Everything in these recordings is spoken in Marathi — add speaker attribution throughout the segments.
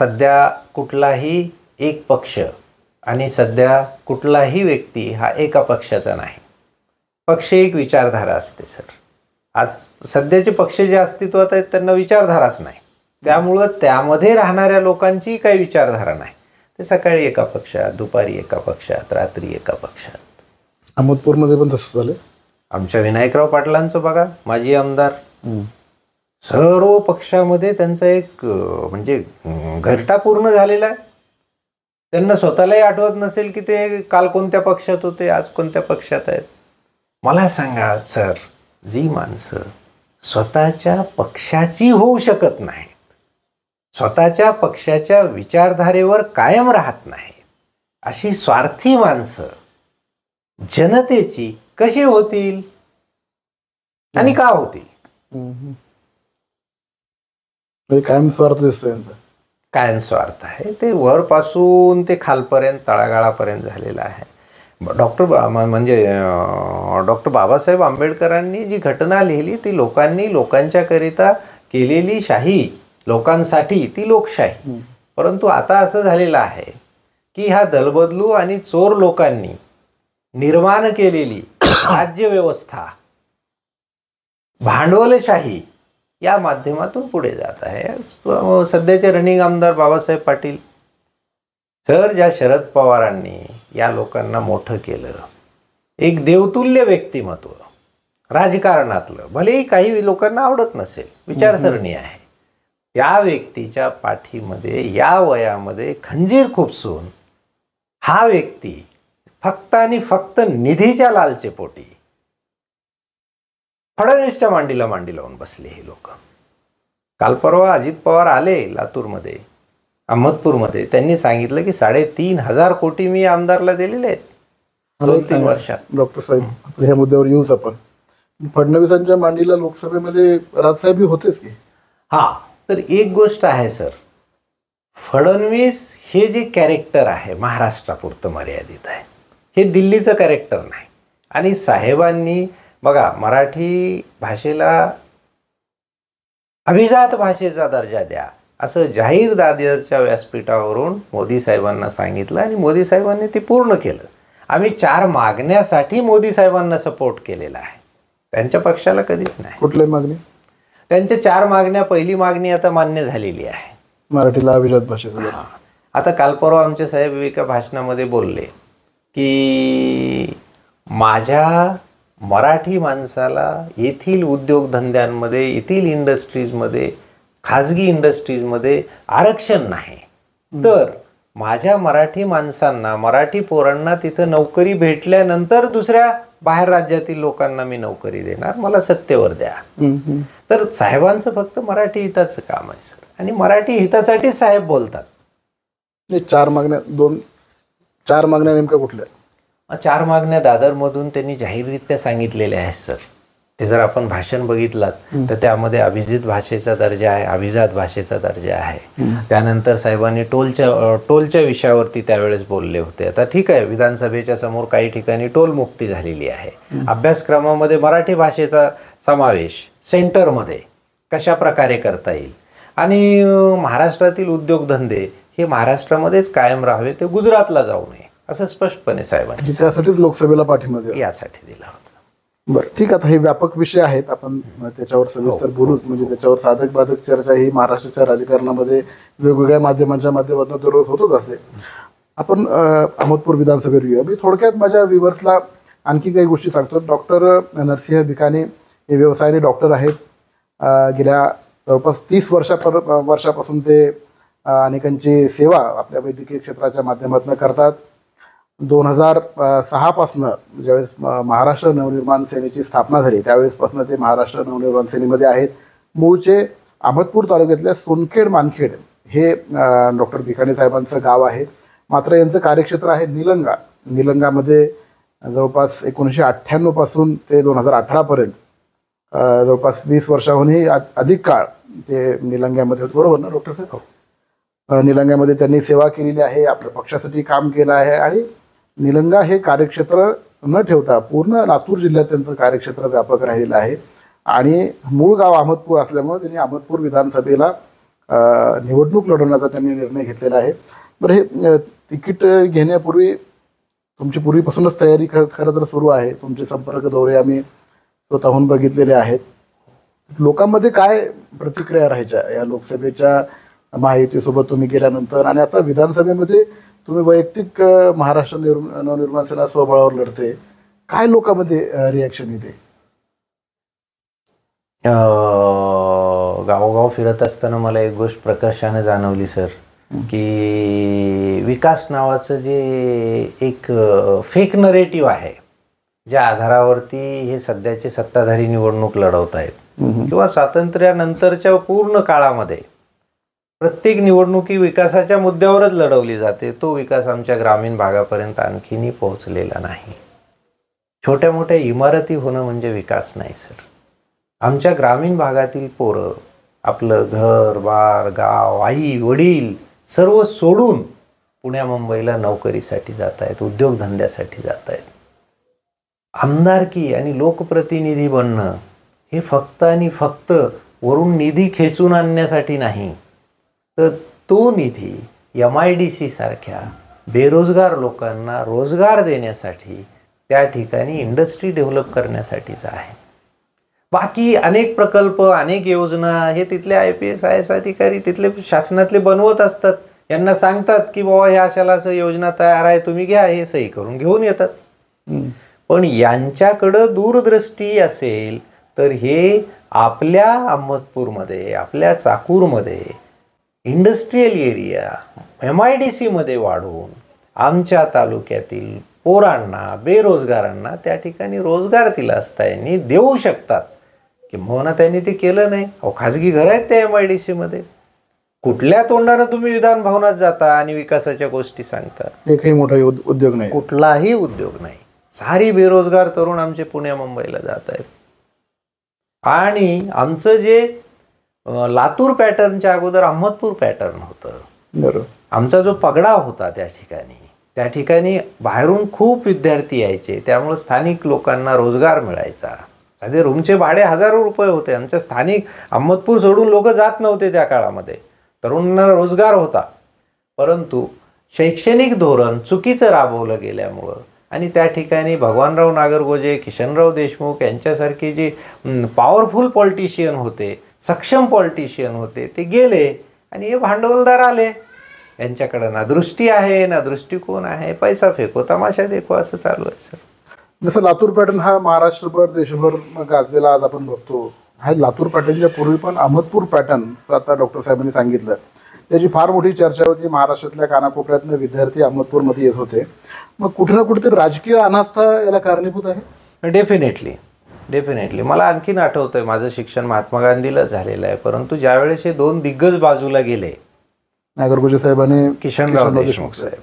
Speaker 1: सध्या कुठलाही एक पक्ष आणि सध्या कुठलाही व्यक्ती हा एका पक्षाचा नाही. पक्ष एक विचारधारा असते सर. आज सध्याचे पक्ष जे अस्तित्वात आहेत त्यांना विचारधाराच नाही. त्यामुळं त्यामध्ये राहणाऱ्या लोकांची काही विचारधारा नाही. ते सकाळी एका पक्षात, दुपारी एका पक्षात, रात्री एका पक्षात.
Speaker 2: अहमदपूरमध्ये पण तसं झालं.
Speaker 1: आमच्या विनायकराव पाटलांचं बघा, माजी आमदार, सर्व पक्षामध्ये त्यांचा एक म्हणजे घरटा पूर्ण झालेला आहे. त्यांना स्वतःलाही आठवत नसेल की ते काल कोणत्या पक्षात होते, आज कोणत्या पक्षात आहेत. मला सांगा सर, जी माणसं स्वतःच्या पक्षाची होऊ शकत नाहीत, स्वतःच्या पक्षाच्या विचारधारेवर कायम राहत नाहीत, अशी स्वार्थी माणसं जनतेची कशी होतील आणि का होतील?
Speaker 2: कायम स्वार्थ दिसतोय यांचा.
Speaker 1: कायम स्वार्थ आहे. ते वरपासून ते खालपर्यंत, तळागाळापर्यंत झालेलं आहे. डॉक्टर बाबासाहेब आंबेडकरांनी जी घटना लिहिली ती लोकांनी लोकांच्याकरिता केलेली शाही, लोकांसाठी ती लोकशाही. परंतु आता असं झालेलं आहे की ह्या दलबदलू आणि चोर लोकांनी निर्माण केलेली राज्यव्यवस्था, भांडवलशाही या माध्यमातून पुढे जात आहे. सध्याचे रनिंग आमदार बाबासाहेब पाटील सर, ज्या शरद पवारांनी या लोकांना मोठं केलं, एक देवतुल्य व्यक्तिमत्व राजकारणातलं, भलेही काही लोकांना आवडत नसेल, विचारसरणी आहे, त्या व्यक्तीच्या पाठीमध्ये या वयामध्ये खंजीर खुपसून हा व्यक्ती फक्त आणि फक्त निधीच्या लालचेपोटी फडणवीसच्या मांडीला मांडी लावून बसले हे लोक. काल परवा अजित पवार आले लातूरमध्ये, अहमदपूरमध्ये, त्यांनी सांगितलं की 3,500 कोटी मी आमदारला दिलेले आहेत 2-3 वर्षात.
Speaker 2: डॉक्टर साहेब, ह्या मुद्द्यावर येऊच आपण. फडणवीसांच्या मांडीला लोकसभेमध्ये राजसाहेब होतेच की.
Speaker 1: हा, तर एक गोष्ट आहे सर, फडणवीस हे जे कॅरेक्टर आहे महाराष्ट्रापुरतं मर्यादित आहे, हे दिल्लीचं कॅरेक्टर नाही. आणि साहेबांनी बघा, मराठी भाषेला अभिजात भाषेचा दर्जा द्या असं जाहीर दादरच्या व्यासपीठावरून मोदी साहेबांना सांगितलं आणि मोदी साहेबांनी ते पूर्ण केलं. आम्ही 4 मागण्यासाठी मोदी साहेबांना सपोर्ट केलेला आहे, त्यांच्या पक्षाला कधीच नाही.
Speaker 2: कुठल्या मागणी?
Speaker 1: त्यांच्या 4 मागण्या, पहिली मागणी आता मान्य झालेली आहे,
Speaker 2: मराठीला अभिजात भाषेचा.
Speaker 1: आता काल परवा आमचे साहेब एका भाषणामध्ये बोलले की माझ्या मराठी माणसाला येथील उद्योगधंद्यांमध्ये, येथील इंडस्ट्रीजमध्ये, खाजगी इंडस्ट्रीजमध्ये आरक्षण नाही, तर माझ्या मराठी माणसांना, मराठी पोरांना तिथं नोकरी भेटल्यानंतर दुसऱ्या बाहेर राज्यातील लोकांना मी नोकरी देणार, मला सत्तेवर द्या. तर साहेबांचं फक्त मराठी हिताचं काम आहे सर, आणि मराठी हितासाठीच साहेब बोलतात.
Speaker 2: 4 मागण्या नेमक्या कुठल्या?
Speaker 1: 4 मागण्या दादरमधून त्यांनी जाहीररित्या सांगितलेल्या आहेत सर. ते जर आपण भाषण बघितलात तर त्यामध्ये अभिजित भाषेचा दर्जा आहे, अभिजात भाषेचा दर्जा आहे. त्यानंतर साहेबांनी टोलच्या विषयावरती त्यावेळेस बोलले होते. आता ठीक आहे, विधानसभेच्या समोर काही ठिकाणी टोल मुक्ती झालेली आहे. अभ्यासक्रमामध्ये मराठी भाषेचा समावेश सेंटरमध्ये कशा प्रकारे करता येईल, आणि महाराष्ट्रातील उद्योगधंदे हे महाराष्ट्रामध्येच कायम राहावे, ते गुजरातला जाऊ नये, असं स्पष्टपणे साहेबांनी
Speaker 2: त्यासाठीच लोकसभेला पाठिंबा
Speaker 1: यासाठी दिला होता.
Speaker 2: बरं, ठीक. आता हे व्यापक विषय आहेत, आपण त्याच्यावर सविस्तर बोलूच. म्हणजे त्याच्यावर साधक बाधक चर्चा ही महाराष्ट्राच्या राजकारणामध्ये वेगवेगळ्या माध्यमांच्या माध्यमातून दररोज होतच असते. आपण अहमदपूर विधानसभेवर येऊया. मी थोडक्यात माझ्या व्ह्युअर्सला आणखी काही गोष्टी सांगतो. डॉक्टर नरसिंह भिकाणे हे व्यवसायाने डॉक्टर आहेत. गेल्या जवळपास 30 वर्षापासून ते अनेकांची सेवा आपल्या वैद्यकीय क्षेत्राच्या माध्यमातून करतात. 2006 पासनं ज्यावेळेस महाराष्ट्र नवनिर्माण सेनेची स्थापना झाली त्यावेळेसपासून ते महाराष्ट्र नवनिर्माण सेनेमध्ये आहेत. मूळचे अहमदपूर तालुक्यातल्या सोनखेड मानखेड हे डॉक्टर भिकाणे साहेबांचं गाव आहे. मात्र यांचं कार्यक्षेत्र आहे निलंगा. निलंगामध्ये जवळपास 1998 पासून ते 2018पर्यंत जवळपास 20 वर्षाहूनही अधिक काळ ते निलंग्यामध्ये होते. बरोबर ना डॉक्टर साहेब? निलंग्यामध्ये त्यांनी सेवा केलेली आहे, आपल्या पक्षासाठी काम केलं आहे. आणि निलंगा हे कार्यक्षेत्र न ठेवता पूर्ण लातूर जिल्ह्यात त्यांचं कार्यक्षेत्र व्यापक राहिलेलं आहे. आणि मूळ गाव अहमदपूर असल्यामुळे त्यांनी अहमदपूर विधानसभेला निवडणूक लढवण्याचा त्यांनी निर्णय घेतलेला आहे. बरं, हे तिकीट घेण्यापूर्वी तुमची पूर्वीपासूनच तयारी खरं तर सुरू आहे. तुमचे संपर्क दौरे आम्ही स्वतःहून बघितलेले आहेत. लोकांमध्ये काय प्रतिक्रिया राहायच्या या लोकसभेच्या महायुतीसोबत तुम्ही गेल्यानंतर, आणि आता विधानसभेमध्ये तुम्ही वैयक्तिक महाराष्ट्र नवनिर्माण सेना स्वबळावर लढते, काय लोकांमध्ये रिॲक्शन येते?
Speaker 1: गावोगाव फिरत असताना मला एक गोष्ट प्रकर्षाने जाणवली सर, की विकास नावाचं जे एक फेक नरेटिव्ह आहे, ज्या आधारावरती हे सध्याचे सत्ताधारी निवडणूक लढवत आहेत किंवा स्वातंत्र्यानंतरच्या पूर्ण काळामध्ये प्रत्येक निवडणुकी विकासाच्या मुद्द्यावरच लढवली जाते, तो विकास आमच्या ग्रामीण भागापर्यंत आणखीनही पोहोचलेला नाही. छोट्या मोठ्या इमारती होणं म्हणजे विकास नाही सर. आमच्या ग्रामीण भागातील पोरं आपलं घर बार गाव आई वडील सर्व सोडून पुण्या मुंबईला नोकरीसाठी जात आहेत, उद्योगधंद्यासाठी जात आहेत. आमदारकी आणि लोकप्रतिनिधी बनणं हे फक्त आणि फक्त वरून निधी खेचून आणण्यासाठी नाही, तर तो निधी MIDC सारख्या बेरोजगार लोकांना रोजगार देण्यासाठी, त्या ठिकाणी इंडस्ट्री डेव्हलप करण्यासाठीचा आहे. बाकी अनेक प्रकल्प अनेक योजना हे तिथले IPS IAS अधिकारी तिथले शासनातले बनवत असतात. यांना सांगतात की बाबा ह्या अशाला असं योजना तयार आहे, तुम्ही घ्या, हे सही करून घेऊन येतात. पण यांच्याकडं दूरदृष्टी असेल तर हे आपल्या अहमदपूरमध्ये आपल्या चाकूरमध्ये इंडस्ट्रियल एरिया MIDC मध्ये वाढवून आमच्या तालुक्यातील पोरांना बेरोजगारांना त्या ठिकाणी रोजगार दिला असता यांनी देऊ शकतात. किंबहुना त्यांनी ते केलं नाही. खाजगी घर आहेत त्या MIDC मध्ये. कुठल्या तोंडानं तुम्ही विधान भवनात जाता आणि विकासाच्या गोष्टी सांगता?
Speaker 2: एकही मोठा उद्योग नाही,
Speaker 1: कुठलाही उद्योग नाही. सारी बेरोजगार तरुण आमचे पुण्या मुंबईला जात आहेत. आणि आमचं जे लातूर पॅटर्नच्या अगोदर अहमदपूर पॅटर्न होतं.
Speaker 2: बरोबर.
Speaker 1: आमचा जो पगडा होता त्या ठिकाणी बाहेरून खूप विद्यार्थी यायचे, त्यामुळे स्थानिक लोकांना रोजगार मिळायचा. साधे रूमचे भाडे हजारो रुपये होते. आमच्या स्थानिक अहमदपूर सोडून लोक जात नव्हते त्या काळामध्ये. तरुणांना रोजगार होता. परंतु शैक्षणिक धोरण चुकीचं राबवलं गेल्यामुळं आणि त्या ठिकाणी भगवानराव नागरगोजे, किशनराव देशमुख यांच्यासारखे जे पॉवरफुल पॉलिटिशियन होते, सक्षम पॉलिटिशियन होते, ते गेले आणि हे भांडवलदार आले. यांच्याकडे ना दृष्टी आहे ना दृष्टिकोन आहे, पैसा फेको तमाशा देखो असं चालू आहे सर.
Speaker 2: जसं लातूर पॅटर्न हा महाराष्ट्रभर देशभर गाजलेला आज आपण बघतो, हा लातूर पॅटर्नच्या पूर्वी पण अहमदपूर पॅटर्न आता डॉक्टर साहेबांनी सांगितलं, त्याची फार मोठी चर्चा होती. महाराष्ट्रातल्या कानाकोपऱ्यातनं विद्यार्थी अहमदपूरमध्ये येत होते. मग कुठे ना कुठेतरी राजकीय अनास्था याला कारणीभूत आहे?
Speaker 1: डेफिनेटली मला आणखीन आठवतंय, माझं शिक्षण महात्मा गांधीला झालेलं आहे. परंतु ज्यावेळेस हे दोन दिग्गज बाजूला गेले,
Speaker 2: नागरगोजे साहेब आणि
Speaker 1: किशनराव देशमुख साहेब,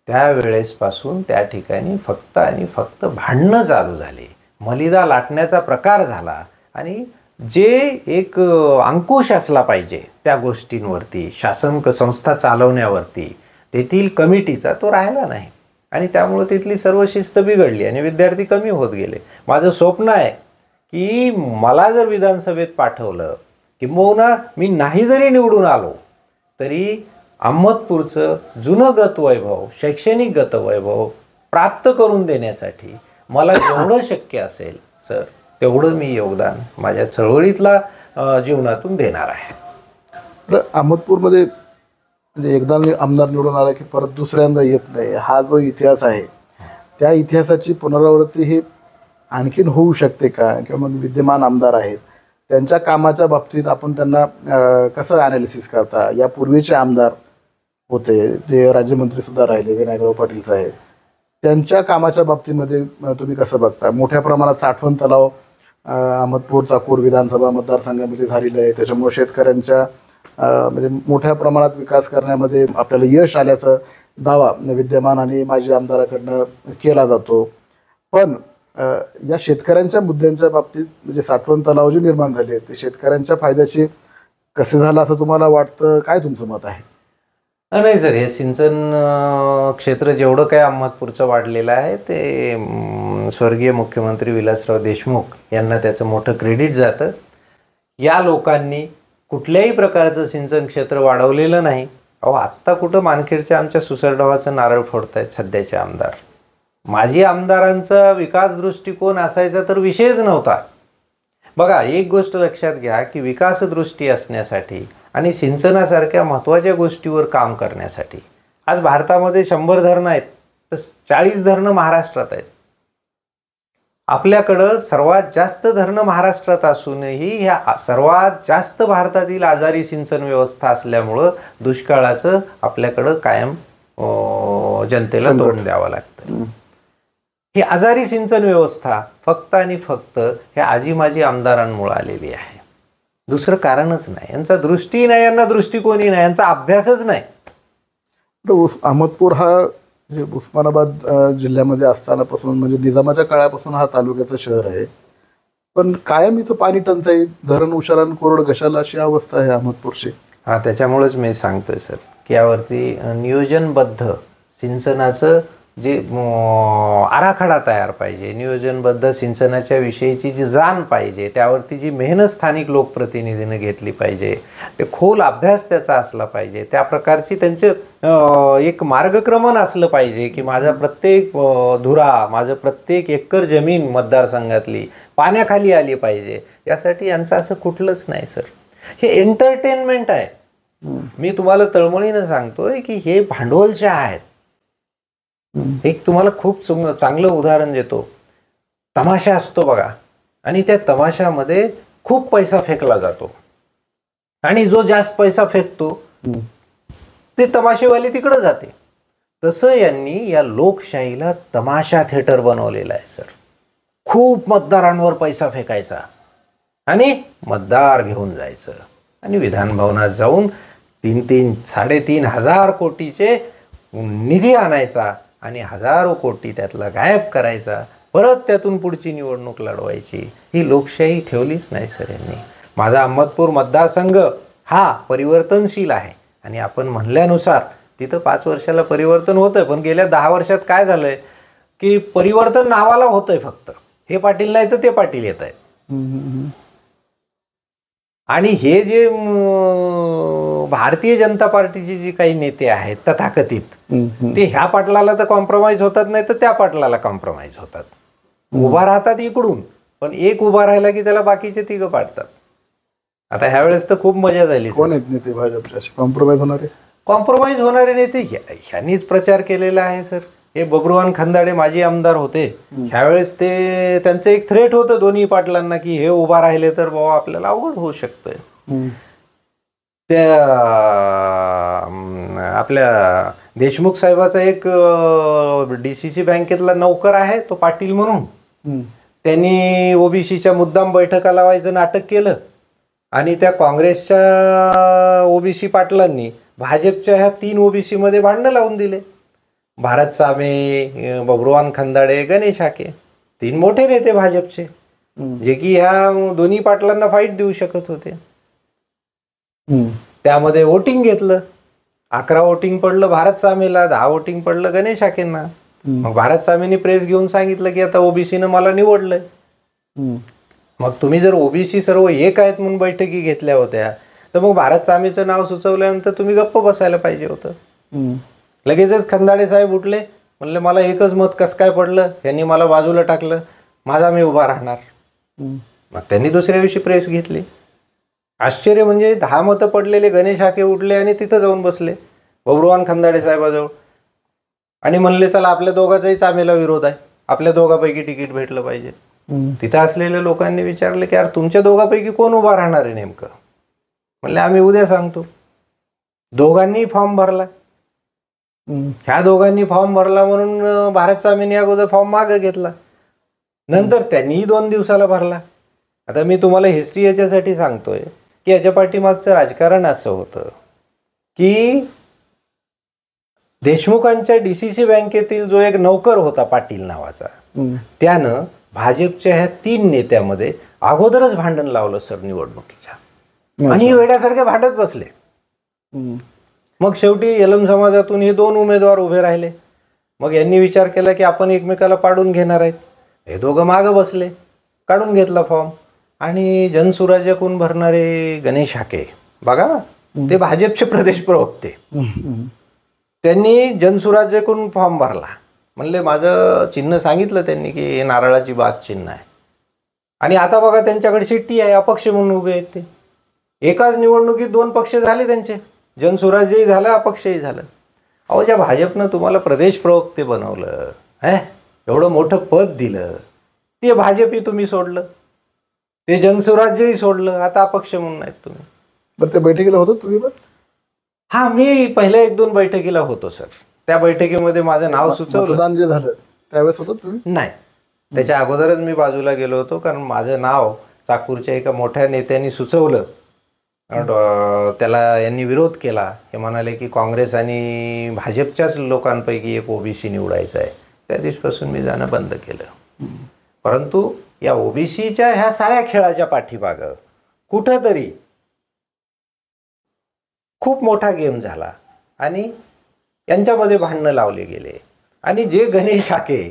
Speaker 1: त्यावेळेसपासून त्या ठिकाणी फक्त आणि फक्त भांडणं चालू झाली, मलिदा लाटण्याचा प्रकार झाला. आणि जे एक अंकुश असला पाहिजे त्या गोष्टींवरती, शासन संस्था चालवण्यावरती, तेथील कमिटीचा, तो राहिला नाही. आणि त्यामुळे तिथली सर्व शिस्त बिघडली आणि विद्यार्थी कमी होत गेले. माझं स्वप्न आहे की मला जर विधानसभेत पाठवलं, किंबहुना मी नाही जरी निवडून आलो तरी अहमदपूरचं जुनं गतवैभव, शैक्षणिक गतवैभव प्राप्त करून देण्यासाठी मला जेवढं शक्य असेल सर तेवढं मी योगदान माझ्या चळवळीतला जीवनातून देणार आहे.
Speaker 2: अहमदपूरमध्ये म्हणजे एकदा आमदार निवडून आला की परत दुसऱ्यांदा येत नाही, हा जो इतिहास आहे त्या इतिहासाची पुनरावृत्ती ही आणखीन होऊ शकते का? किंवा मग विद्यमान आमदार आहेत त्यांच्या कामाच्या बाबतीत आपण त्यांना कसं ॲनालिसिस करता? यापूर्वीचे आमदार होते जे राज्यमंत्री सुद्धा राहिले, विनायकराव पाटील साहेब, त्यांच्या कामाच्या बाबतीमध्ये तुम्ही कसं बघता? मोठ्या प्रमाणात साठवण तलाव अहमदपूर चाकूर विधानसभा मतदारसंघामध्ये झालेलं आहे, त्याच्यामुळे शेतकऱ्यांच्या म्हणजे मोठ्या प्रमाणात विकास करण्यामध्ये आपल्याला यश आल्याचा दावा विद्यमान आणि माजी आमदाराकडनं केला जातो. पण या शेतकऱ्यांच्या मुद्द्यांच्या बाबतीत म्हणजे साठवण तलाव जे निर्माण झाले ते शेतकऱ्यांच्या फायद्याचे कसे झालं असं तुम्हाला वाटतं? काय तुमचं मत आहे?
Speaker 1: नाही सर, हे सिंचन क्षेत्र जेवढं काय अहमदपूरचं वाढलेलं आहे ते स्वर्गीय मुख्यमंत्री विलासराव देशमुख यांना त्याचं मोठं क्रेडिट जातं. या लोकांनी कुठल्याही प्रकारचं सिंचन क्षेत्र वाढवलेलं नाही. अहो आत्ता कुठं मानखेडच्या आमच्या सुसरडावाचं नारळ फोडतायत सध्याचे आमदार. माजी आमदारांचा विकास दृष्टिकोन असायचा तर विषयच नव्हता. बघा एक गोष्ट लक्षात घ्या की विकासदृष्टी असण्यासाठी आणि सिंचनासारख्या महत्त्वाच्या गोष्टीवर काम करण्यासाठी आज भारतामध्ये 100 धरणं आहेत तर 40 धरणं महाराष्ट्रात आहेत. आपल्याकडं सर्वात जास्त धरणं महाराष्ट्रात असूनही ह्या सर्वात जास्त भारतातील आजारी सिंचन व्यवस्था असल्यामुळं दुष्काळाचं आपल्याकडं कायम जनतेला तोंड द्यावं लागतं. ही आजारी सिंचन व्यवस्था फक्त आणि फक्त ह्या आजी माजी आमदारांमुळे आलेली आहे. दुसरं कारणच नाही. यांचा दृष्टी नाही, यांना दृष्टिकोनही नाही, यांचा अभ्यासच नाही.
Speaker 2: अहमदपूर हा उस्मानाबाद जिल्ह्यामध्ये असतानापासून म्हणजे निजामाच्या काळापासून हा तालुक्याचं शहर आहे, पण कायम इथं पाणी टंचाई, धरण उशारान कोरड घशाला अशी अवस्था आहे अहमदपूरची.
Speaker 1: हा त्याच्यामुळेच मी सांगतोय सर की यावरती नियोजनबद्ध सिंचनाचं जे आराखडा तयार पाहिजे, नियोजनबद्ध सिंचनाच्या विषयीची जी जाण पाहिजे, त्यावरती जी मेहनत स्थानिक लोकप्रतिनिधीने घेतली पाहिजे, ते खोल अभ्यास त्याचा असला पाहिजे, त्या प्रकारची त्यांचं एक मार्गक्रमण असलं पाहिजे की माझा प्रत्येक धुरा, माझं प्रत्येक एकर जमीन मतदारसंघातली पाण्याखाली आली पाहिजे. यासाठी यांचं असं कुठलंच नाही सर. हे एंटरटेनमेंट आहे. मी तुम्हाला तळमळीनं सांगतोय की हे भांडवलशाह आहेत. एक तुम्हाला खूप चांगलं उदाहरण देतो. तमाशा असतो बघा, आणि त्या तमाशामध्ये खूप पैसा फेकला जातो आणि जो जास्त पैसा फेकतो ते तमाशेवाली तिकडे जाते. तसं यांनी या लोकशाहीला तमाशा थिएटर बनवलेला आहे सर. खूप मतदारांवर पैसा फेकायचा आणि मतदार घेऊन जायचं आणि विधान भवनात जाऊन 3,000-3,500 हजार कोटीचे निधी आणायचा आणि हजारो कोटी त्यातला गायब करायचा, परत त्यातून पुढची निवडणूक लढवायची. ही लोकशाही ठेवलीच नाही सर यांनी. माझा अहमदपूर मतदारसंघ हा परिवर्तनशील आहे आणि आपण म्हणल्यानुसार तिथं 5 वर्षाला परिवर्तन होतंय, पण गेल्या 10 वर्षात काय झालंय की परिवर्तन नावाला होतंय फक्त. हे पाटील नाही तर ते पाटील येत आहेत. आणि हे जे भारतीय जनता पार्टीचे जे काही नेते आहेत तथाकथित, ते ह्या पाटलाला तर कॉम्प्रोमाइज होतात, नाही तर त्या पाटलाला कॉम्प्रोमाइज होतात. उभा राहतात इकडून, पण एक उभा राहिला की त्याला बाकीचे 3 पाडतात. आता ह्यावेळेस तर खूप मजा झाली.
Speaker 2: कोण आहेत नेते भाजपचे कॉम्प्रोमाइज होणारे?
Speaker 1: कॉम्प्रोमाइज होणारे नेते ह्यांनीच प्रचार केलेला आहे सर. हे बबरुवान खंदाडे माजी आमदार होते, ह्यावेळेस ते त्यांचं एक थ्रेट होतं दोन्ही पाटलांना की हे उभा राहिले तर बाबा आपल्याला अवघड होऊ शकतंय. त्या आपल्या देशमुख साहेबाचा एक DCC बँकेतला नौकर आहे तो पाटील म्हणून, त्यांनी ओबीसीच्या मुद्दाम बैठका लावायचं नाटक केलं आणि त्या काँग्रेसच्या ओबीसी पाटलांनी भाजपच्या ह्या 3 ओबीसी मध्ये भांडणं लावून दिले. भारत सामे, बबरुवान खंदाडे, गणेश हाके, 3 मोठे नेते भाजपचे, जे की ह्या दोन्ही पाटलांना फाईट देऊ शकत होते. त्यामध्ये वोटिंग घेतलं. 11 वोटिंग पडलं भारत सामेला, 10 वोटिंग पडलं गणेश हाकेंना. मग भारत सामेनी प्रेस घेऊन सांगितलं की आता ओबीसीनं मला निवडलंय. मग तुम्ही जर ओबीसी सर्व एक आहेत म्हणून बैठकी घेतल्या होत्या तर मग भारत सामेचं नाव सुचवल्यानंतर तुम्ही गप्प बसायला पाहिजे होतं. लगेचच खंदाडे साहेब उठले, म्हणले मला एकच मत कसं काय पडलं, यांनी मला बाजूला टाकलं, माझा मी उभा राहणार. मग त्यांनी दुसऱ्या दिवशी प्रेस घेतली. आश्चर्य म्हणजे 10 मतं पडलेले गणेश हाके उठले आणि तिथं जाऊन बसले बबरुवान खंदाडे साहेबाजवळ आणि म्हणले चला आपल्या दोघांचाही चामेला विरोध आहे, आपल्या दोघांपैकी तिकीट भेटलं पाहिजे. तिथं असलेल्या लोकांनी विचारले की यार तुमच्या दोघांपैकी कोण उभा राहणार आहे नेमकं? म्हणले आम्ही उद्या सांगतो. दोघांनी फॉर्म भरला. ह्या दोघांनी फॉर्म भरला म्हणून भारत सामीने अगोदर फॉर्म मागे घेतला, नंतर त्यांनीही 2 दिवसाला भरला. आता मी तुम्हाला हिस्ट्री याच्यासाठी सांगतोय की याच्या पाठीमागचं राजकारण असं होतं की देशमुखांच्या DCC बँकेतील जो एक नौकर होता पाटील नावाचा, त्यानं भाजपच्या ह्या 3 नेत्यामध्ये अगोदरच भांडण लावलं सर निवडणुकीच्या, आणि वेड्यासारखे भांडत बसले. मग शेवटी यलम समाजातून हे 2 उमेदवार उभे राहिले. मग यांनी विचार केला की आपण एकमेकाला पाडून घेणार आहेत. हे दोघं मागं बसले, काढून घेतला फॉर्म. आणि जनसुराज्याकडून भरणारे गणेश हाके बघा ना, ते भाजपचे प्रदेश प्रवक्ते. त्यांनी जनसुराज्याकडून फॉर्म भरला, म्हणले माझं चिन्ह सांगितलं त्यांनी की हे नारळाची बाग चिन्ह आहे. आणि आता बघा त्यांच्याकडे शिट्टी आहे, अपक्ष म्हणून उभे आहेत ते. एकाच निवडणुकीत 2 पक्ष झाले त्यांचे, जनसुराज्यही झालं, अपक्षही झालं. अहो, ज्या भाजपनं तुम्हाला प्रदेश प्रवक्ते बनवलं, एवढं मोठं पद दिलं, ते भाजपही तुम्ही सोडलं, ते जनसुराज्यही सोडलं, आता अपक्ष म्हणून आहेत तुम्ही.
Speaker 2: बरं, त्या बैठकीला होतो तुम्ही पण?
Speaker 1: हा, मी पहिल्या 1-2 बैठकीला होतो सर. त्या बैठकीमध्ये माझं नाव सुचवलं.
Speaker 2: मतदान जे झालं त्यावेळेस होतो तुम्ही?
Speaker 1: नाही, त्याच्या अगोदरच मी बाजूला गेलो होतो, कारण माझं नाव चाकूरच्या एका मोठ्या नेत्यांनी सुचवलं. त्याला यांनी विरोध केला. हे म्हणाले की काँग्रेस आणि भाजपच्याच लोकांपैकी एक ओबीसी निवडायचा आहे. त्या दिवसापासून मी जाणं बंद केलं. परंतु या ओबीसीच्या ह्या साऱ्या खेळाच्या पाठीमागं कुठंतरी खूप मोठा गेम झाला आणि यांच्यामध्ये भांडणं लावले गेले. आणि जे गणेश हाके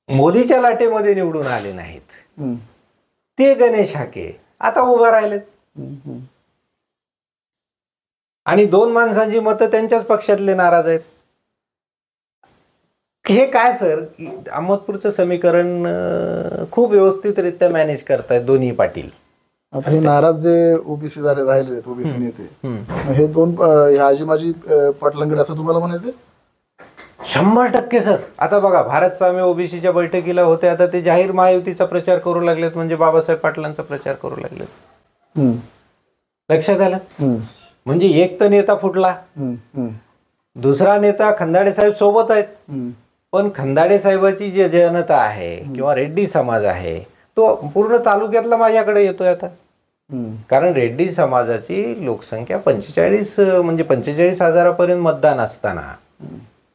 Speaker 1: मोदीच्या लाटेमध्ये निवडून आले नाहीत, ते गणेश हाके आता उभं राहिलेत. आणि 2 माणसांची मतं त्यांच्याच पक्षातले नाराज आहेत. हे काय सर, अहमदपूरचं समीकरण खूप व्यवस्थितरित्या मॅनेज करतायत दोन्ही पाटील.
Speaker 2: आता हे नाराज जे ओबीसी झाले राहिले ओबीसी नेते, हे 2 आजी माझी पाटलांकडे असं तुम्हाला म्हणायचं?
Speaker 1: 100% सर. आता बघा, भारत साम्य ओबीसीच्या बैठकीला होते, आता ते जाहीर महायुतीचा प्रचार करू लागलेत, म्हणजे बाबासाहेब पाटलांचा प्रचार करू लागलेत. लक्षात आलं? म्हणजे एक तर नेता फुटला, दुसरा नेता खंदाडे साहेब सोबत आहेत. पण खंदाडे साहेबाची जी जनता आहे किंवा रेड्डी समाज आहे तो पूर्ण तालुक्यातला माझ्याकडे येतोय आता. कारण रेड्डी समाजाची लोकसंख्या 45,000 मतदान असताना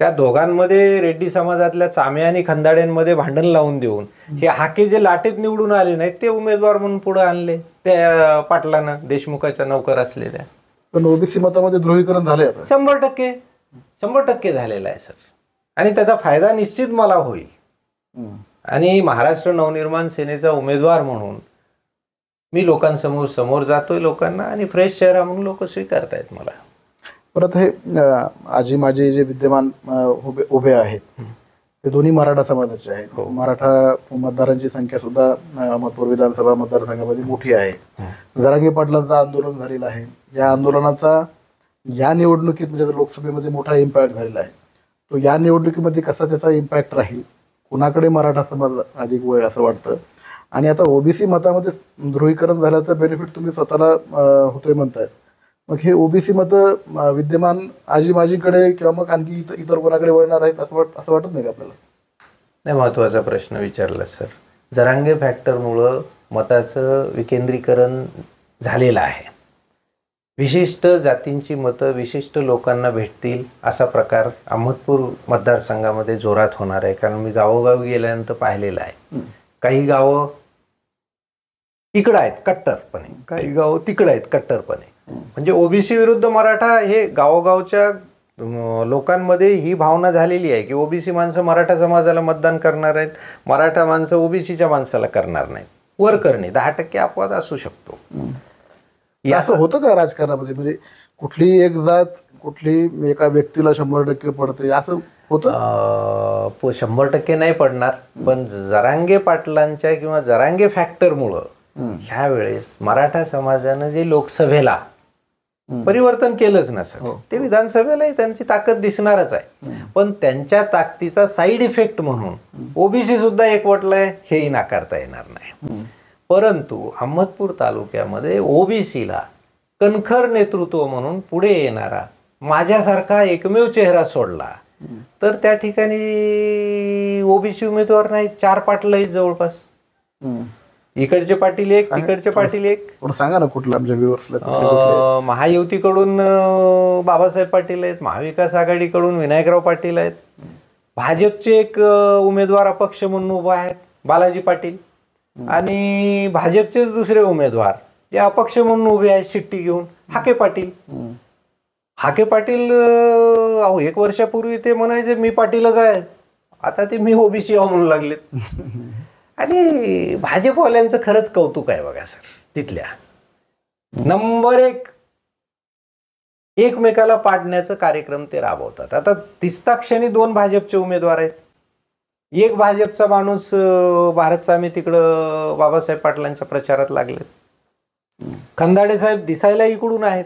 Speaker 1: त्या दोघांमध्ये रेड्डी समाजातल्या चामे आणि खंदाड्यांमध्ये भांडण लावून देऊन हे हाके जे लाटेत निवडून आले नाहीत ते उमेदवार म्हणून पुढे आणले त्या पाटलानं, देशमुखाच्या नौकर असलेल्या.
Speaker 2: पण ओबीसी मतामध्ये ध्रुवीकरण झाले आता
Speaker 1: 100% झालेला आहे सर. आणि त्याचा फायदा निश्चित मला होईल. आणि महाराष्ट्र नवनिर्माण सेनेचा उमेदवार म्हणून मी लोकांसमोर जातोय लोकांना, आणि फ्रेश चेहरा म्हणून लोक स्वीकारतायत मला.
Speaker 2: परत हे आजी माझे जे विद्यमान उभे आहेत ते दोन्ही मराठा समाजाचे आहेत. मराठा मतदारांची संख्या सुद्धा अहमदपूर विधानसभा मतदारसंघामध्ये मोठी आहे. जरांगे पाटलांचं आंदोलन झालेलं आहे. या आंदोलनाचा या निवडणुकीत म्हणजे लोकसभेमध्ये मोठा इम्पॅक्ट झालेला आहे. तो या निवडणुकीमध्ये कसा त्याचा इम्पॅक्ट राहील, कुणाकडे मराठा समाज अधिक वळ असं वाटतं? आणि आता ओबीसी मतामध्ये ध्रुवीकरण झाल्याचा बेनिफिट तुम्ही स्वतःला होतोय म्हणतायत, मग हे ओबीसी मतं विद्यमान आजी माजीकडे किंवा मग आणखी इतर कोणाकडे वळणार आहेत असं वाटत नाही का आपल्याला?
Speaker 1: नाही, महत्त्वाचा प्रश्न विचारला सर. जरांगे फॅक्टरमुळं मताचं विकेंद्रीकरण झालेलं आहे. विशिष्ट जातींची मतं विशिष्ट लोकांना भेटतील असा प्रकार अहमदपूर मतदारसंघामध्ये जोरात होणार आहे. कारण मी गावोगावी गेल्यानंतर पाहिलेलं आहे. काही गावं इकडं आहेत कट्टरपणे, काही गावं तिकडं आहेत कट्टरपणे. म्हणजे ओबीसी विरुद्ध मराठा हे गावोगावच्या लोकांमध्ये ही भावना झालेली आहे की ओबीसी माणसं मराठा समाजाला मतदान करणार आहेत, मराठा माणसं ओबीसीच्या माणसाला करणार नाहीत. वर करणे 10% अपवाद असू शकतो.
Speaker 2: असं होतं का राजकारणामध्ये? म्हणजे कुठली एक जात कुठली एका व्यक्तीला 100% पडते असं होतं?
Speaker 1: 100% नाही पडणार. पण जरांगे पाटलांच्या किंवा जरांगे फॅक्टरमुळं ह्या वेळेस मराठा समाजानं जे लोकसभेला परिवर्तन केलंच ना सर, ते विधानसभेलाही त्यांची ताकद दिसणारच आहे. पण त्यांच्या ताकदीचा साईड इफेक्ट म्हणून ओबीसी सुद्धा एकवटलाय हेही नाकारता येणार नाही. परंतु अहमदपूर तालुक्यामध्ये ओबीसीला कणखर नेतृत्व म्हणून पुढे येणारा माझ्यासारखा एकमेव चेहरा सोडला तर त्या ठिकाणी ओबीसी उमेदवार नाही, 4 पाटील आहेत जवळपास. इकडचे पाटील एक, तिकडचे पाटील एक.
Speaker 2: सांगा ना कुठलं आमच्या व्ह्युअर्सला.
Speaker 1: महायुतीकडून बाबासाहेब पाटील आहेत, महाविकास आघाडीकडून विनायकराव पाटील आहेत, भाजपचे एक उमेदवार अपक्ष म्हणून उभा आहेत बालाजी पाटील, आणि भाजपचेच दुसरे उमेदवार जे अपक्ष म्हणून उभे आहेत शिट्टी घेऊन हाके पाटील. हाके पाटील 1 वर्षापूर्वी ते म्हणायचे मी पाटीलच आहे, आता ते मी ओबीसी म्हणू लागलेत. आणि भाजपवाल्यांचं खरंच कौतुक आहे बघा सर. तिथल्या नंबर एकमेकाला पाडण्याचं कार्यक्रम ते राबवतात. आता दिसता क्षणी 2 भाजपचे उमेदवार आहेत. एक भाजपचा माणूस भारत सामी तिकडं बाबासाहेब पाटलांच्या प्रचारात लागले. खंदाडे साहेब दिसायला इकडून आहेत,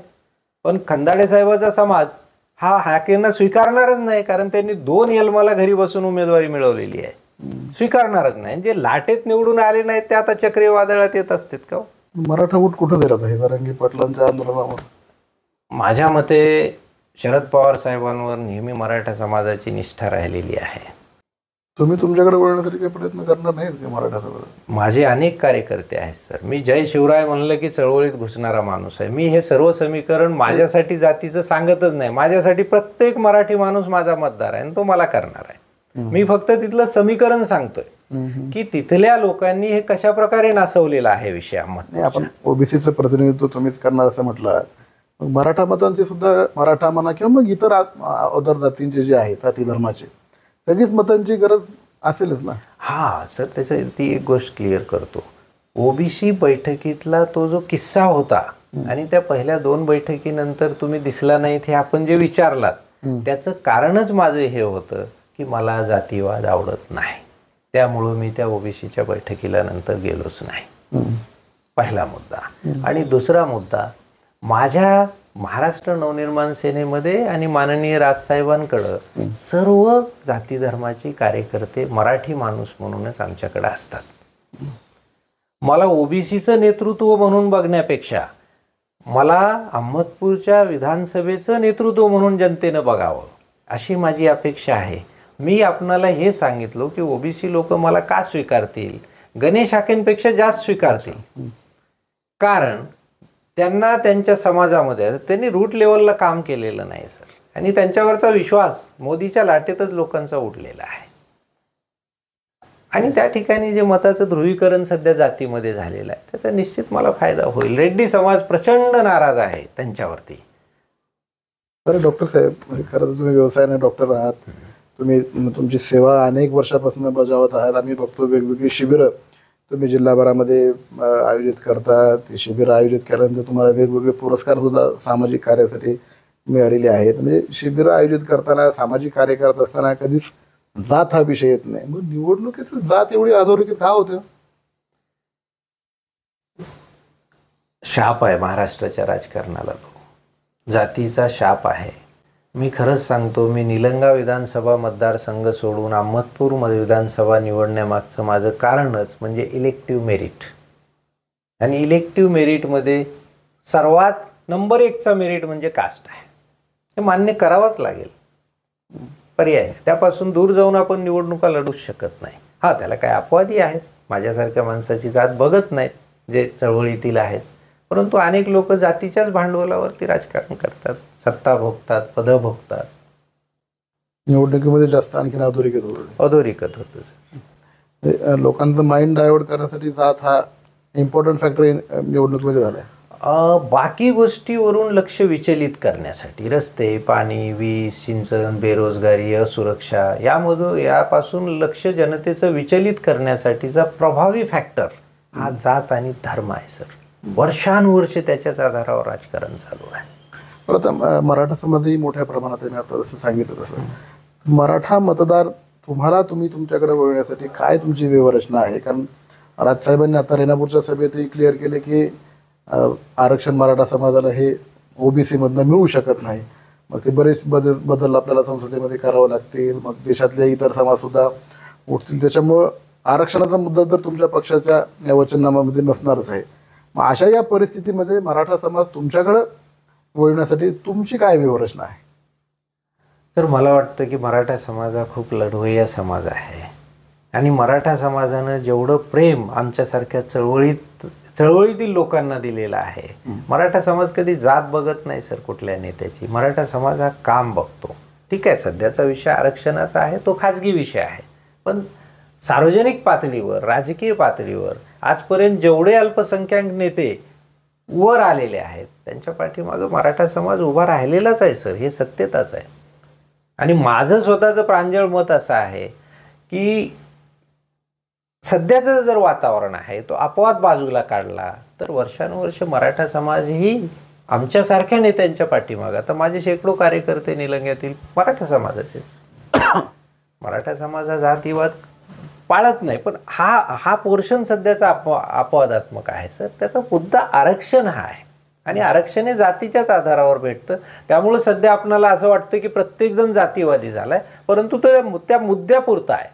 Speaker 1: पण खंदाडे साहेबाचा समाज हा हाकेंना स्वीकारणारच नाही, कारण त्यांनी 2 यलमाला घरी बसून उमेदवारी मिळवलेली आहे. स्वीकारणारच नाही. जे लाटेत निवडून आले नाहीत ते आता चक्रीवादळात येत असतात का?
Speaker 2: मराठा वोट कुठं जाईल आता हे जरांगे पाटलांच्या आंदोलनामुळे?
Speaker 1: माझ्या मते शरद पवार साहेबांवर नेहमी मराठा समाजाची निष्ठा राहिलेली आहे.
Speaker 2: तुम्ही तुमच्याकडे वळण्यासाठी काही प्रयत्न करणार नाहीत का मराठा समाज?
Speaker 1: माझे अनेक कार्यकर्ते आहेत सर. मी जय शिवराय म्हणलं की चळवळीत घुसणारा माणूस आहे. मी हे सर्व समीकरण माझ्यासाठी जातीचं सांगतच नाही. माझ्यासाठी प्रत्येक मराठी माणूस माझा मतदार आहे आणि तो मला करणार आहे. मी फक्त तिथलं समीकरण सांगतोय की तिथल्या लोकांनी हे कशा प्रकारे नासवलेलं आहे विषयामध्ये.
Speaker 2: आपण ओबीसीचं प्रतिनिधित्व तुम्हीच करणार असं म्हटलं, मग मराठा मतांची सुद्धा, मराठा म्हणा किंवा मग इतर अदर जातींचे जे आहेत जाती धर्माचे, सगळीच मतांची गरज असेलच ना.
Speaker 1: हा सर, त्याच्या ती एक गोष्ट क्लिअर करतो. ओबीसी बैठकीतला तो जो किस्सा होता आणि त्या पहिल्या 2 बैठकीनंतर तुम्ही दिसला नाहीत हे आपण जे विचारलात, त्याचं कारणच माझं हे होतं की मला जातीवाद आवडत नाही. त्यामुळं मी त्या ओबीसीच्या बैठकीला नंतर गेलोच नाही. पहिला मुद्दा. आणि दुसरा मुद्दा, माझ्या महाराष्ट्र नवनिर्माण सेनेमध्ये आणि माननीय राजसाहेबांकडं सर्व जाती धर्माची कार्यकर्ते मराठी माणूस म्हणूनच आमच्याकडे असतात. मला ओबीसीचं नेतृत्व म्हणून बघण्यापेक्षा मला अहमदपूरच्या विधानसभेचं नेतृत्व म्हणून जनतेनं बघावं अशी माझी अपेक्षा आहे. मी आपणाला हे सांगितलं की ओबीसी लोक मला का स्वीकारतील? गणेश हाकेंपेक्षा जास्त स्वीकारतील, कारण त्यांना त्यांच्या समाजामध्ये त्यांनी रूट लेवलला काम केलेलं नाही सर, आणि त्यांच्यावरचा विश्वास मोदीच्या लाटेतच लोकांचा उडलेला आहे. आणि त्या ठिकाणी जे मताचं ध्रुवीकरण सध्या जातीमध्ये झालेलं आहे त्याचा निश्चित मला फायदा होईल. रेड्डी समाज प्रचंड नाराज आहे त्यांच्यावरती.
Speaker 2: तर डॉक्टर साहेब, म्हणजे खरं तर तुम्ही व्यवसायाने डॉक्टर आहात, तुम्ही तुमची सेवा अनेक वर्षापासून बजावत आहात. आम्ही बघतो वेगवेगळी शिबिरं तुम्ही जिल्हाभरामध्ये आयोजित करता. ती शिबिरं आयोजित केल्यानंतर तुम्हाला वेगवेगळे पुरस्कार सुद्धा सामाजिक कार्यासाठी मिळालेले आहेत. म्हणजे शिबिरं आयोजित करताना, सामाजिक कार्य करत असताना कधीच जात हा विषय येत नाही. मग निवडणुकीत जात एवढी अधोरेखित का होतं?
Speaker 1: शाप आहे महाराष्ट्राच्या राजकारणाला, तो जातीचा शाप आहे. मी खरंच सांगतो, मी निलंगा विधानसभा मतदारसंघ सोडून अहमदपूरमध्ये विधानसभा निवडण्यामागचं माझं कारणच म्हणजे इलेक्टिव्ह मेरिट. आणि इलेक्टिव्ह मेरिटमध्ये सर्वात नंबर 1चा मेरिट म्हणजे कास्ट आहे. हे मान्य करावंच लागेल, पर्याय. त्यापासून दूर जाऊन आपण निवडणुका लढूच शकत नाही. हा, त्याला काय अपवादी आहेत, माझ्यासारख्या माणसाची जात बघत नाहीत जे चळवळीतील आहेत, परंतु अनेक लोक जातीच्याच भांडवलावरती राजकारण करतात, सत्ता भोगतात, पदं भोगतात.
Speaker 2: निवडणुकीमध्ये जास्त आणखी अधोरेखित होतं. लोकांचं माइंड डायव्हर्ट करण्यासाठी जात हा इम्पॉर्टंट फॅक्टर निवडणुकीमध्ये झाला आहे.
Speaker 1: बाकी गोष्टीवरून लक्ष विचलित करण्यासाठी, रस्ते, पाणी, वीज, सिंचन, बेरोजगारी, असुरक्षा, यापासून लक्ष जनतेचं विचलित करण्यासाठीचा प्रभावी फॅक्टर हा जात आणि धर्म आहे सर. वर्षानुवर्षे त्याच्याच आधारावर राजकारण चालू आहे.
Speaker 2: परत मराठा समाजही मोठ्या प्रमाणात आहे. मी आता जसं सांगितलं तसं मराठा मतदार तुम्ही तुमच्याकडे वळण्यासाठी काय तुमची व्यवरचना आहे? कारण राजसाहेबांनी आता रेणापूरच्या सभेतही क्लिअर केले की आरक्षण मराठा समाजाला हे ओबीसी मधनं मिळू शकत नाही. मग ते बरेच बदल आपल्याला संसदेमध्ये करावं लागतील. मग देशातले इतर समाज सुद्धा उठतील. त्याच्यामुळं आरक्षणाचा मुद्दा तर तुमच्या पक्षाच्या या वचननामामध्ये नसणारच आहे. मग अशा या परिस्थितीमध्ये मराठा समाज तुमच्याकडं वळण्यासाठी तुमची काय व्यवरचना आहे?
Speaker 1: तर मला वाटतं की मराठा समाज हा खूप लढवय्या समाज आहे, आणि मराठा समाजानं जेवढं प्रेम आमच्यासारख्या चळवळीतील लोकांना दिलेलं आहे. मराठा समाज कधी जात बघत नाही सर कुठल्या नेत्याची. मराठा समाज हा काम बघतो. ठीक आहे, सध्याचा विषय आरक्षणाचा आहे, तो खाजगी विषय आहे, पण सार्वजनिक पातळीवर, राजकीय पातळीवर आजपर्यंत जेवढे अल्पसंख्याक नेते वर आलेले आहेत त्यांच्या पाठीमागं मराठा समाज उभा राहिलेलाच आहे सर. हे सत्यताच आहे. आणि माझं स्वतःचं प्रांजळ मत असं आहे की सध्याचं जर वातावरण आहे तो अपवाद बाजूला काढला तर वर्षानुवर्ष मराठा समाज ही आमच्यासारख्या नेत्यांच्या पाठीमागं, आता माझे शेकडो कार्यकर्ते निलंग्यातील मराठा समाजाचेच. मराठा समाज हा जातीवाद पाळत नाही, पण हा पोर्शन सध्याचा अपवादात्मक आहे सर. त्याचा मुद्दा आरक्षण हा आहे आणि आरक्षण हे जातीच्याच आधारावर भेटतं. त्यामुळे सध्या आपणाला असं वाटतं की प्रत्येकजण जातीवादी झालाय, परंतु तो त्या मुद्द्यापुरता आहे,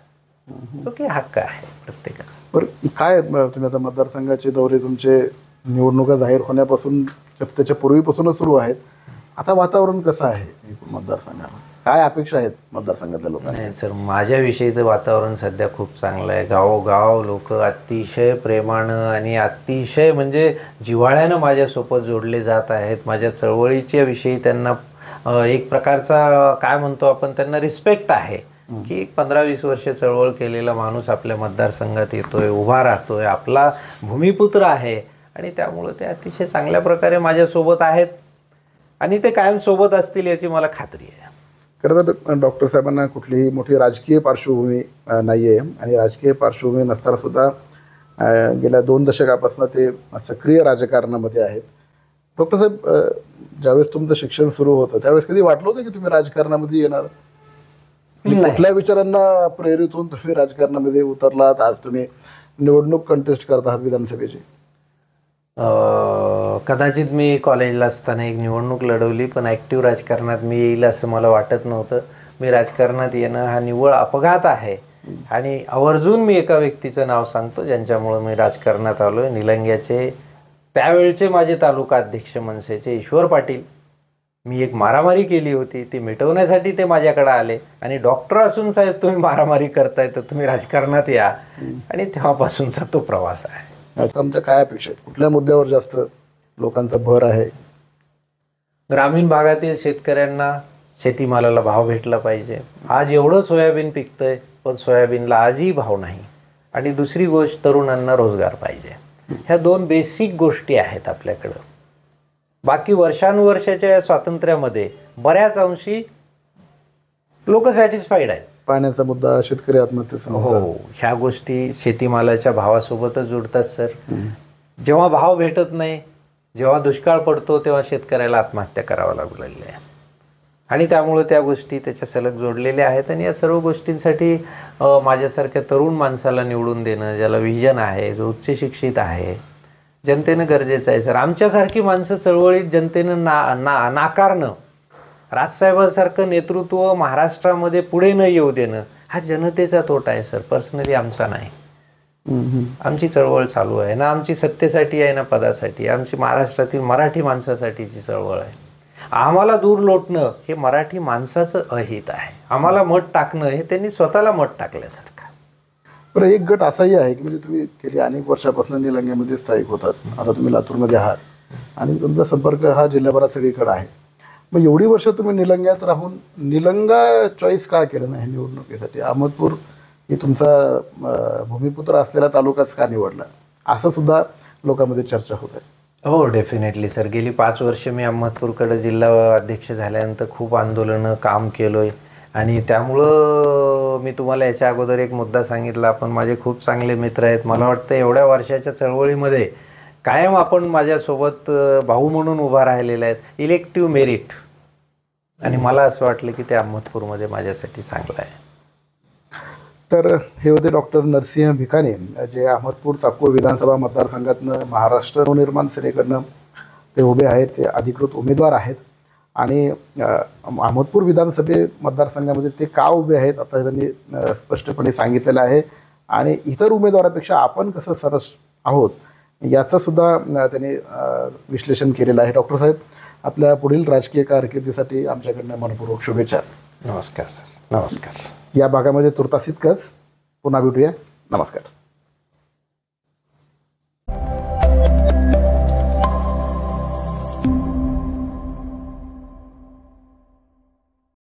Speaker 1: तो की हक्क आहे प्रत्येकाचा.
Speaker 2: बरं, काय तुम्ही आता मतदारसंघाचे दौरे तुमचे निवडणुका जाहीर होण्यापासून त्याच्या पूर्वीपासूनच सुरू आहेत. आता वातावरण कसं आहे मतदारसंघाला, काय अपेक्षा आहेत मतदारसंघातल्या लोकांना?
Speaker 1: नाही सर, माझ्याविषयीचं वातावरण सध्या खूप चांगलं आहे. गावोगाव लोक अतिशय प्रेमानं आणि अतिशय म्हणजे जिव्हाळ्यानं माझ्यासोबत जोडले जात आहेत. माझ्या चळवळीच्या विषयी त्यांना एक प्रकारचा काय म्हणतो आपण त्यांना रिस्पेक्ट आहे की 15-20 वर्ष चळवळ केलेला माणूस आपल्या मतदारसंघात येतोय, उभा राहतोय, आपला भूमिपुत्र आहे आणि त्यामुळं ते अतिशय चांगल्या प्रकारे माझ्यासोबत आहेत आणि ते कायम सोबत असतील याची मला खात्री आहे.
Speaker 2: खरं तर डॉक्टर साहेबांना कुठलीही मोठी राजकीय पार्श्वभूमी नाही आहे आणि राजकीय पार्श्वभूमी नसताना सुद्धा गेल्या 2 दशकापासून ते सक्रिय राजकारणामध्ये आहेत. डॉक्टर साहेब, ज्यावेळेस तुमचं शिक्षण सुरू होतं त्यावेळेस कधी वाटलं होतं की तुम्ही राजकारणामध्ये येणार? कुठल्या विचारांना प्रेरित होऊन तुम्ही राजकारणामध्ये उतरलात? आज तुम्ही निवडणूक कंटेस्ट करत आहात विधानसभेची.
Speaker 1: कदाचित मी कॉलेजला असताना एक निवडणूक लढवली, पण ॲक्टिव्ह राजकारणात मी येईल असं मला वाटत नव्हतं. मी राजकारणात येणं हा निव्वळ अपघात आहे आणि आवर्जून मी एका व्यक्तीचं नाव सांगतो ज्यांच्यामुळं मी राजकारणात आलो आहे. निलंग्याचे त्यावेळचे माझे तालुका अध्यक्ष मनसेचे ईश्वर पाटील. मी एक मारामारी केली होती, ती मिटवण्यासाठी ते माझ्याकडे आले आणि डॉक्टर असून साहेब तुम्ही मारामारी करताय तर तुम्ही राजकारणात या, आणि तेव्हापासूनचा तो प्रवास आहे.
Speaker 2: आमच्या काय अपेक्षा आहेत? कुठल्या मुद्द्यावर जास्त लोकांचा भर आहे?
Speaker 1: ग्रामीण भागातील शेतकऱ्यांना शेतीमालाला भाव भेटला पाहिजे. आज एवढं सोयाबीन पिकतंय पण सोयाबीनला आजही भाव नाही. आणि दुसरी गोष्ट, तरुणांना रोजगार पाहिजे. ह्या 2 बेसिक गोष्टी आहेत आपल्याकडं. बाकी वर्षानुवर्षाच्या स्वातंत्र्यामध्ये बऱ्याच अंशी लोक सॅटिस्फाईड आहेत.
Speaker 2: पाण्याचा मुद्दा, शेतकरी आत्महत्येचा मुद्दा,
Speaker 1: हो, ह्या गोष्टी शेतीमालाच्या भावासोबतच जुडतात सर. जेव्हा भाव भेटत नाही, जेव्हा दुष्काळ पडतो तेव्हा शेतकऱ्याला आत्महत्या करावं लागू लागली आहे आणि त्यामुळे त्या गोष्टी त्याच्या सलग जोडलेल्या आहेत. आणि या सर्व गोष्टींसाठी माझ्यासारख्या तरुण माणसाला निवडून देणं, ज्याला व्हिजन आहे, जो उच्च शिक्षित आहे, जनतेनं गरजेचं आहे सर. आमच्यासारखी माणसं चळवळीत जनतेनं नाकारणं, राजसाहेबांसारखं नेतृत्व महाराष्ट्रामध्ये पुढे न येऊ देणं हा जनतेचा तोटा आहे सर, पर्सनली आमचा नाही. आमची चळवळ चालू आहे ना, आमची सत्तेसाठी आहे ना पदासाठी. आमची महाराष्ट्रातील मराठी माणसासाठीची चळवळ आहे. आम्हाला दूर लोटणं हे मराठी माणसाचं अहित आहे. आम्हाला मत टाकणं हे त्यांनी स्वतःला मत टाकल्यासारखं.
Speaker 2: बरं, एक गट असाही आहे की म्हणजे तुम्ही गेली अनेक वर्षापासून निलंग्यामध्ये स्थायिक होतात, आता तुम्ही लातूरमध्ये आहात आणि तुमचा संपर्क हा जिल्ह्याभरात सगळीकडे आहे. मग एवढी वर्ष तुम्ही निलंग्यात राहून निलंगा चॉईस का केलं नाही निवडणुकीसाठी? अहमदपूर ही तुमचा भूमिपुत्र असलेला तालुकाच का निवडला, असं सुद्धा लोकांमध्ये चर्चा होत आहे.
Speaker 1: हो, डेफिनेटली सर. गेली 5 वर्ष मी अहमदपूरकडे जिल्हा अध्यक्ष झाल्यानंतर खूप आंदोलनं काम केलं आहे आणि त्यामुळं मी तुम्हाला याच्या अगोदर एक मुद्दा सांगितला. आपण माझे खूप चांगले मित्र आहेत. मला वाटतं एवढ्या वर्षाच्या चळवळीमध्ये कायम आपण माझ्यासोबत भाऊ म्हणून उभा राहिलेला आहेत. इलेक्टिव्ह मेरिट, आणि मला असं वाटलं की ते अहमदपूरमध्ये माझ्यासाठी चांगलं आहे.
Speaker 2: तर हे होते डॉक्टर नरसिंह भिकाणे, जे अहमदपूर चाकूर विधानसभा मतदारसंघातनं महाराष्ट्र नवनिर्माण सेनेकडनं ते उभे आहेत. ते अधिकृत उमेदवार आहेत आणि अहमदपूर विधानसभे मतदारसंघामध्ये ते का उभे आहेत आता त्यांनी स्पष्टपणे सांगितलेलं आहे. आणि इतर उमेदवारापेक्षा आपण कसं सरस आहोत याचं सुद्धा त्यांनी विश्लेषण केलेलं आहे. डॉक्टर साहेब, आपल्या पुढील राजकीय कारकिर्दीसाठी आमच्याकडनं मनपूर्वक शुभेच्छा.
Speaker 1: नमस्कार सर. नमस्कार.
Speaker 2: या भागामध्ये तुर्तास इतकंच. पुन्हा भेटूया. नमस्कार.